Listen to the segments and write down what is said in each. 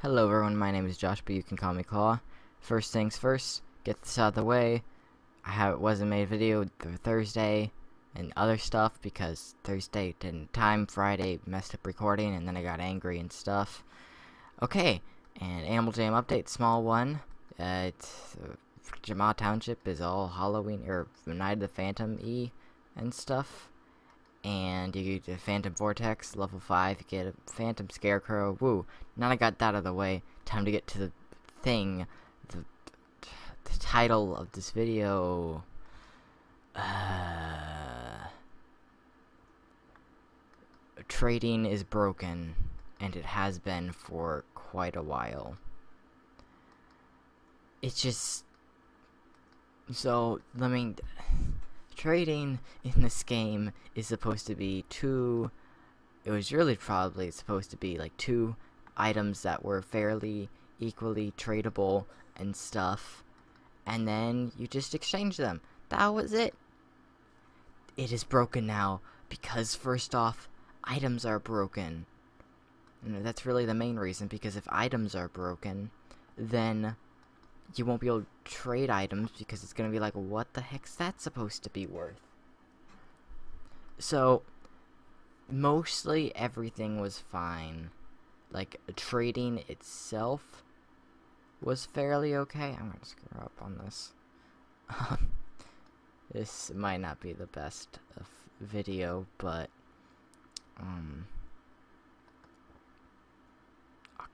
Hello everyone, my name is Josh, but you can call me Claw. First things first, get this out of the way. Wasn't made a video for Thursday and other stuff because Thursday didn't time, Friday messed up recording, and then I got angry and stuff. Okay, and Animal Jam update, small one. Jamaa Township is all Halloween, or Night of the Phantom-y and stuff. And you get a Phantom Vortex, level 5, you get a Phantom Scarecrow, woo. Now I got that out of the way, time to get to the thing, the title of this video. Trading is broken, and it has been for quite a while. It's just... So, trading in this game is supposed to be it was really probably supposed to be like two items that were fairly equally tradable and stuff, and then you just exchange them. That was it. It is broken now because, first off, items are broken. And that's really the main reason, because if items are broken, then you won't be able to trade items, because it's going to be like, what the heck's that supposed to be worth? So, mostly everything was fine. Like, trading itself was fairly okay. I'm going to screw up on this. This might not be the best video, but, oh,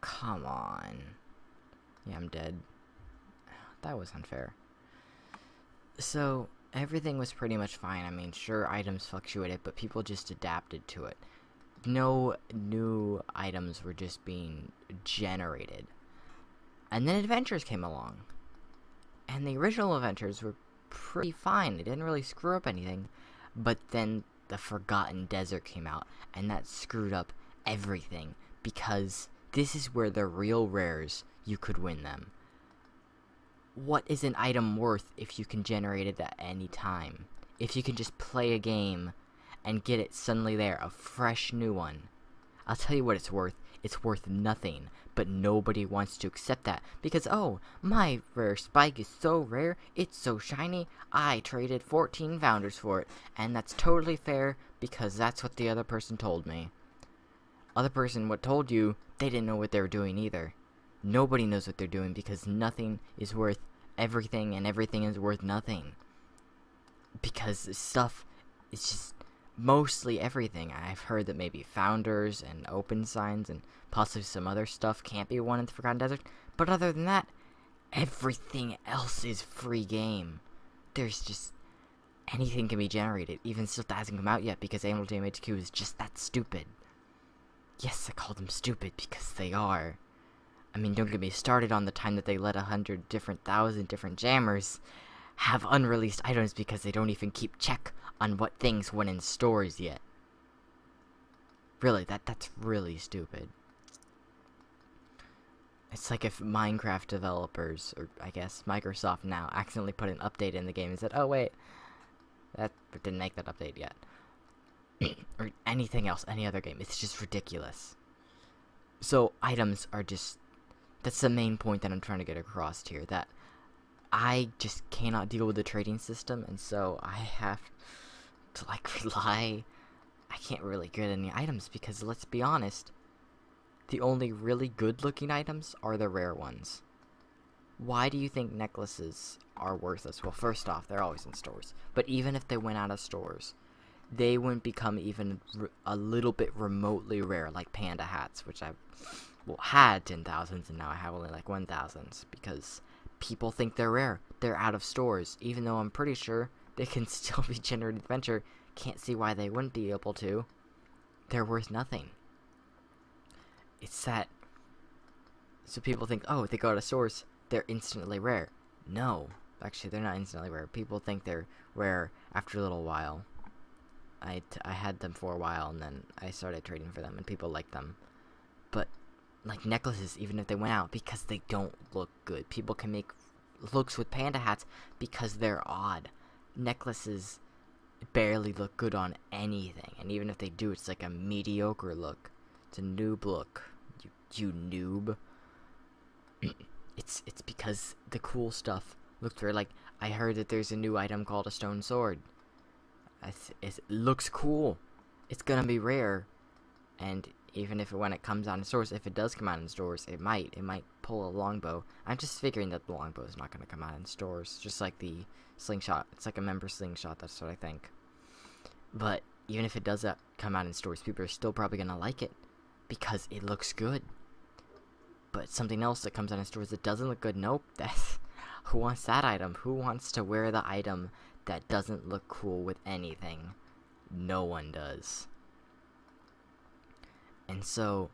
come on. Yeah, I'm dead. That was unfair. So, everything was pretty much fine. I mean, sure, items fluctuated, but people just adapted to it. No new items were just being generated. And then adventures came along. And the original adventures were pretty fine. They didn't really screw up anything. But then the Forgotten Desert came out, and that screwed up everything. Because this is where the real rares, you could win them. What is an item worth if you can generate it at any time? If you can just play a game and get it suddenly there, a fresh new one. I'll tell you what it's worth. It's worth nothing, but nobody wants to accept that because, oh, my rare spike is so rare, it's so shiny, I traded 14 founders for it, and that's totally fair because that's what the other person told me. Other person what told you, they didn't know what they were doing either. Nobody knows what they're doing because nothing is worth everything and everything is worth nothing. Because this stuff is just mostly everything. I've heard that maybe founders and open signs and possibly some other stuff can't be won in the Forgotten Desert. But other than that, everything else is free game. There's just anything can be generated. Even stuff that hasn't come out yet because Animal Jam HQ is just that stupid. Yes, I call them stupid because they are. I mean, don't get me started on the time that they let 100,000 different jammers have unreleased items because they don't even keep check on what things went in stores yet. Really, that's really stupid. It's like if Minecraft developers, or I guess Microsoft now, accidentally put an update in the game and said, oh wait, that didn't make that update yet. Or anything else, any other game. It's just ridiculous. So, items are just... That's the main point that I'm trying to get across here, that I just cannot deal with the trading system, and so I have to, like, rely... I can't really get any items, because, let's be honest, the only really good-looking items are the rare ones. Why do you think necklaces are worthless? Well, first off, they're always in stores. But even if they went out of stores, they wouldn't become even a little bit remotely rare, like panda hats, which I've... well, had 10,000s, and now I have only like 1,000s, because people think they're rare. They're out of stores, even though I'm pretty sure they can still be generated adventure. Can't see why they wouldn't be able to. They're worth nothing. It's that... So people think, oh, if they go out of stores, they're instantly rare. No. Actually, they're not instantly rare. People think they're rare after a little while. I had them for a while, and then I started trading for them, and people liked them. But like necklaces, even if they went out, because they don't look good. People can make looks with panda hats because they're odd. Necklaces barely look good on anything, and even if they do, it's like a mediocre look. It's a noob look. You noob. It's because the cool stuff looked rare. Like, I heard that there's a new item called a stone sword. It looks cool. It's gonna be rare, and even if when it comes out in stores, if it does come out in stores, it might pull a longbow. I'm just figuring that the longbow is not gonna come out in stores, just like the slingshot. It's like a member slingshot. That's what I think. But even if it does come out in stores, people are still probably gonna like it because it looks good. But something else that comes out in stores that doesn't look good, nope. Who wants that item? Who wants to wear the item that doesn't look cool with anything? No one does. And so,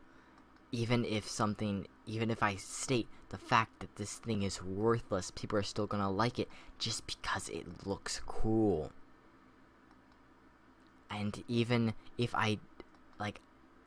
even if I state the fact that this thing is worthless, people are still gonna like it just because it looks cool. And even if I, like,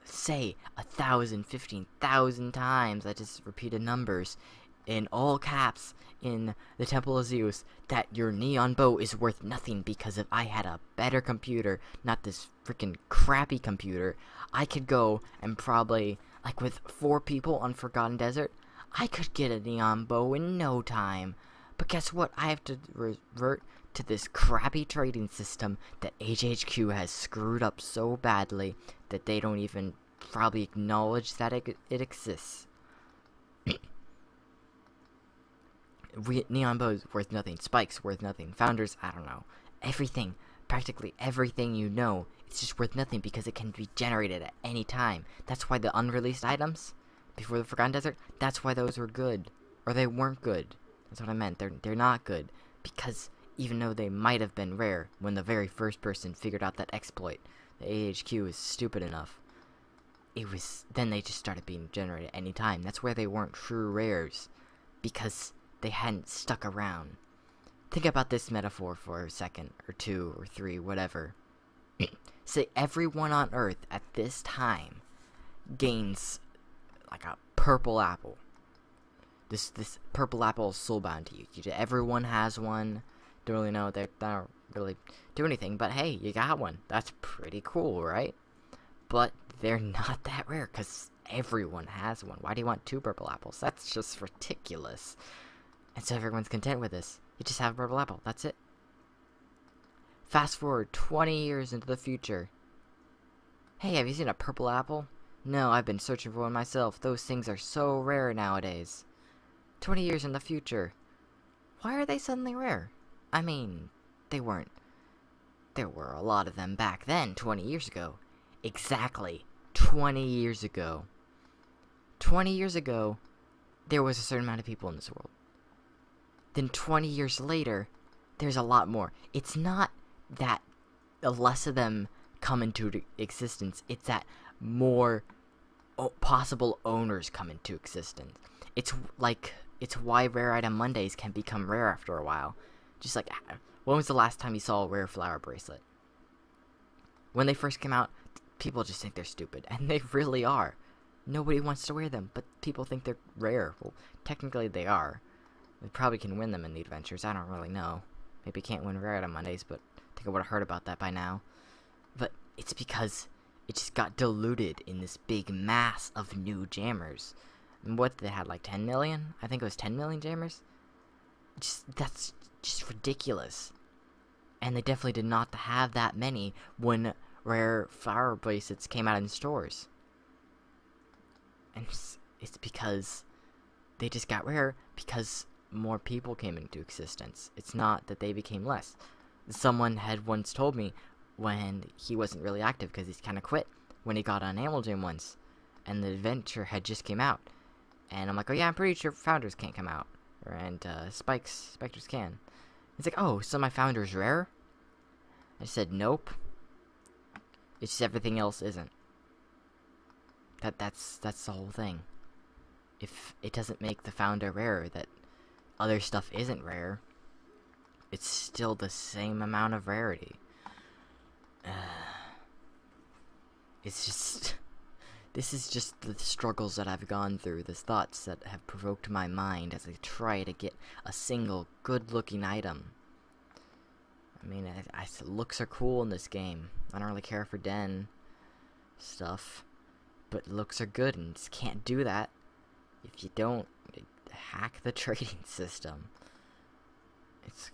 say 1,000, 15,000 times, I just repeated numbers, in all caps, in the Temple of Zeus, that your neon bow is worth nothing because if I had a better computer, not this freaking crappy computer, I could go and probably, like with 4 people on Forgotten Desert, I could get a neon bow in no time. But guess what? I have to revert to this crappy trading system that HHQ has screwed up so badly that they don't even probably acknowledge that it exists. Neon bows worth nothing, spikes worth nothing, founders, I don't know. Everything, practically everything you know, it's just worth nothing because it can be generated at any time. That's why the unreleased items before the Forgotten Desert, that's why those were good. Or they weren't good. That's what I meant. They're not good. Because even though they might have been rare when the very first person figured out that exploit, the AHQ is stupid enough. Then they just started being generated at any time. That's where they weren't true rares. Because they hadn't stuck around. Think about this metaphor for a second, or 2, or 3, whatever. Say everyone on Earth at this time gains like a purple apple. This purple apple is soulbound to you. Everyone has one. Don't really know. They don't really do anything, but hey, you got one. That's pretty cool, right? But they're not that rare because everyone has one. Why do you want 2 purple apples? That's just ridiculous. And so everyone's content with this. You just have a purple apple. That's it. Fast forward 20 years into the future. Hey, have you seen a purple apple? No, I've been searching for one myself. Those things are so rare nowadays. 20 years in the future. Why are they suddenly rare? I mean, they weren't. There were a lot of them back then, 20 years ago. Exactly. 20 years ago. 20 years ago, there was a certain amount of people in this world. Then 20 years later, there's a lot more. It's not that less of them come into existence. It's that more possible owners come into existence. It's why Rare Item Mondays can become rare after a while. Just like, when was the last time you saw a rare flower bracelet? When they first came out, people just think they're stupid, and they really are. Nobody wants to wear them, but people think they're rare. Well, technically they are. We probably can win them in the adventures. I don't really know. Maybe can't win Rare Item Mondays, but I think I would have heard about that by now. But it's because it just got diluted in this big mass of new jammers. And what, they had like 10 million? I think it was 10 million jammers? That's just ridiculous. And they definitely did not have that many when rare flower bracelets came out in stores. And it's because they just got rare because more people came into existence. It's not that they became less. Someone had once told me when he wasn't really active because he's kind of quit when he got on Animal Jam once and the adventure had just came out. And I'm like, oh yeah, I'm pretty sure Founders can't come out. And Spectres can. He's like, oh, so my Founder's rare? I said, nope. It's just everything else isn't. That's the whole thing. If it doesn't make the Founder rare, that other stuff isn't rare, it's still the same amount of rarity. It's just... This is just the struggles that I've gone through, the thoughts that have provoked my mind as I try to get a single good-looking item. I mean, looks are cool in this game. I don't really care for Den stuff, but looks are good, and just can't do that if you don't hack the trading system. It's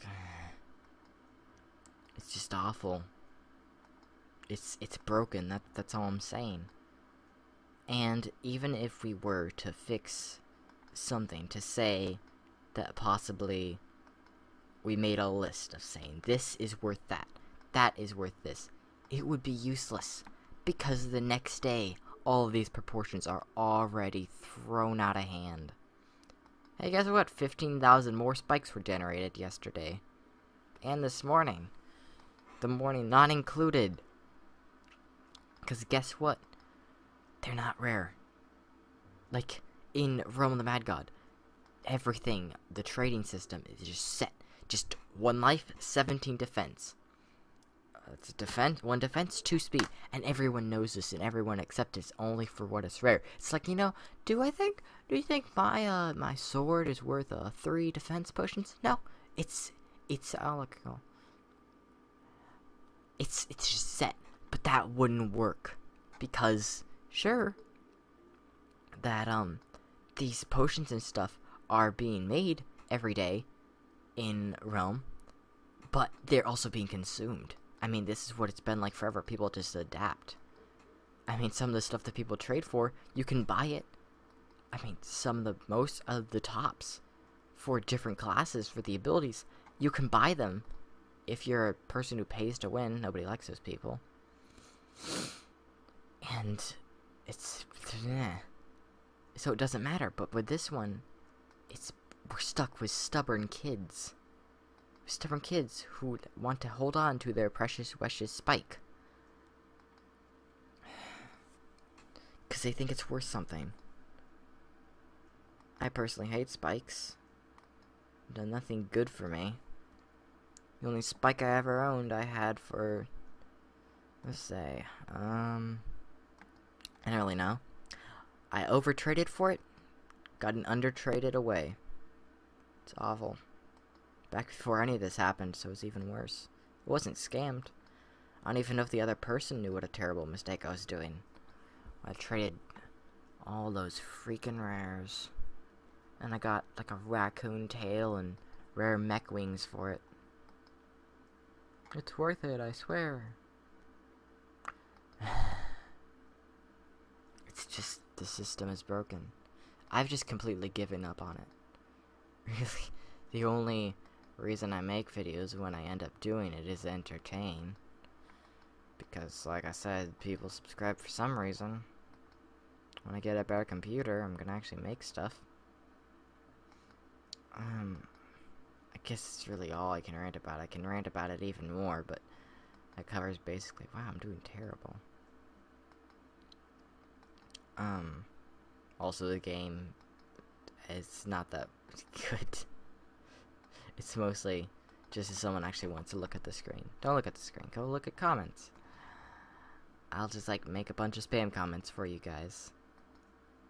just awful. It's broken. That's all I'm saying. And even if we were to fix something, to say that possibly we made a list of saying this is worth that, that is worth this, it would be useless, because the next day all of these proportions are already thrown out of hand. Hey, guess what? 15,000 more spikes were generated yesterday. And this morning. The morning not included. Because guess what? They're not rare. Like, in Realm of the Mad God, everything, the trading system is just set. Just 1 life, 17 defense. It's defense, 1 defense, 2 speed. And everyone knows this, and everyone accepts it's only for what is rare. It's like, you know, do you think my my sword is worth 3 defense potions? No, it's alcohol. It's just set. But that wouldn't work, because sure that these potions and stuff are being made every day in Realm, but they're also being consumed. I mean, this is what it's been like forever. People just adapt. I mean, some of the stuff that people trade for, you can buy it. I mean, most of the tops for different classes for the abilities, you can buy them if you're a person who pays to win. Nobody likes those people. And it's so it doesn't matter. But with this one, we're stuck with stubborn kids. Stubborn kids who want to hold on to their precious spike, because they think it's worth something. I personally hate spikes. Done nothing good for me. The only spike I ever owned, I had for, let's say, I don't really know. I overtraded for it, got an undertraded away. It's awful. Back before any of this happened, so it was even worse. It wasn't scammed. I don't even know if the other person knew what a terrible mistake I was doing. I traded all those freaking rares, and I got like a raccoon tail and rare mech wings for it. It's worth it, I swear. It's just, the system is broken. I've just completely given up on it. Really, the only reason I make videos when I end up doing it is to entertain. Because, like I said, people subscribe for some reason. When I get a better computer, I'm gonna actually make stuff. I guess it's really all I can rant about. I can rant about it even more, but that covers basically, wow, I'm doing terrible. Also the game, it's not that good. It's mostly just if someone actually wants to look at the screen. Don't look at the screen, go look at comments. I'll just like make a bunch of spam comments for you guys.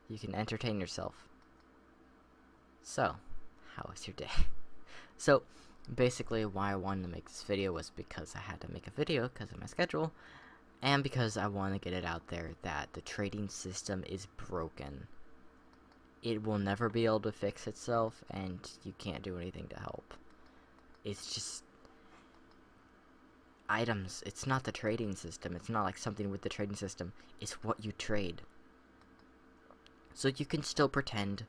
You can entertain yourself. So, how was your day? So, basically why I wanted to make this video was because I had to make a video because of my schedule, and because I want to get it out there that the trading system is broken. It will never be able to fix itself, and you can't do anything to help. It's just items. It's not the trading system. It's not like something with the trading system. It's what you trade. So you can still pretend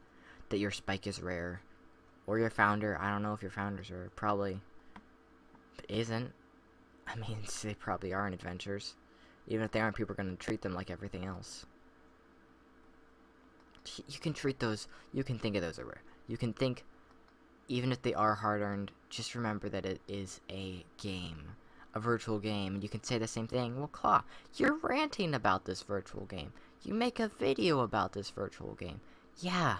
that your spike is rare, or your founder. I don't know if your founders are, probably isn't. I mean, they probably are in adventures. Even if they aren't, people are going to treat them like everything else. You can treat those, you can think of those as rare. You can think, even if they are hard-earned, just remember that it is a game. A virtual game. And you can say the same thing. Well, Claw, you're ranting about this virtual game. You make a video about this virtual game. Yeah.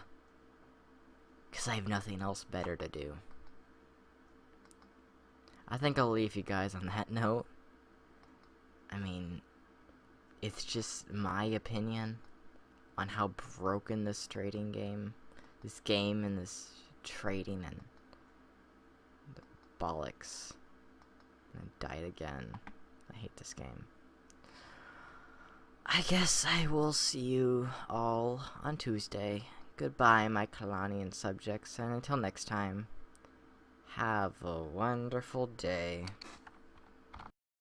Because I have nothing else better to do. I think I'll leave you guys on that note. I mean, it's just my opinion on how broken this trading game, this game and this trading and the bollocks. I died again. I hate this game. I guess I will see you all on Tuesday. Goodbye, my Kalanian subjects, and until next time, have a wonderful day.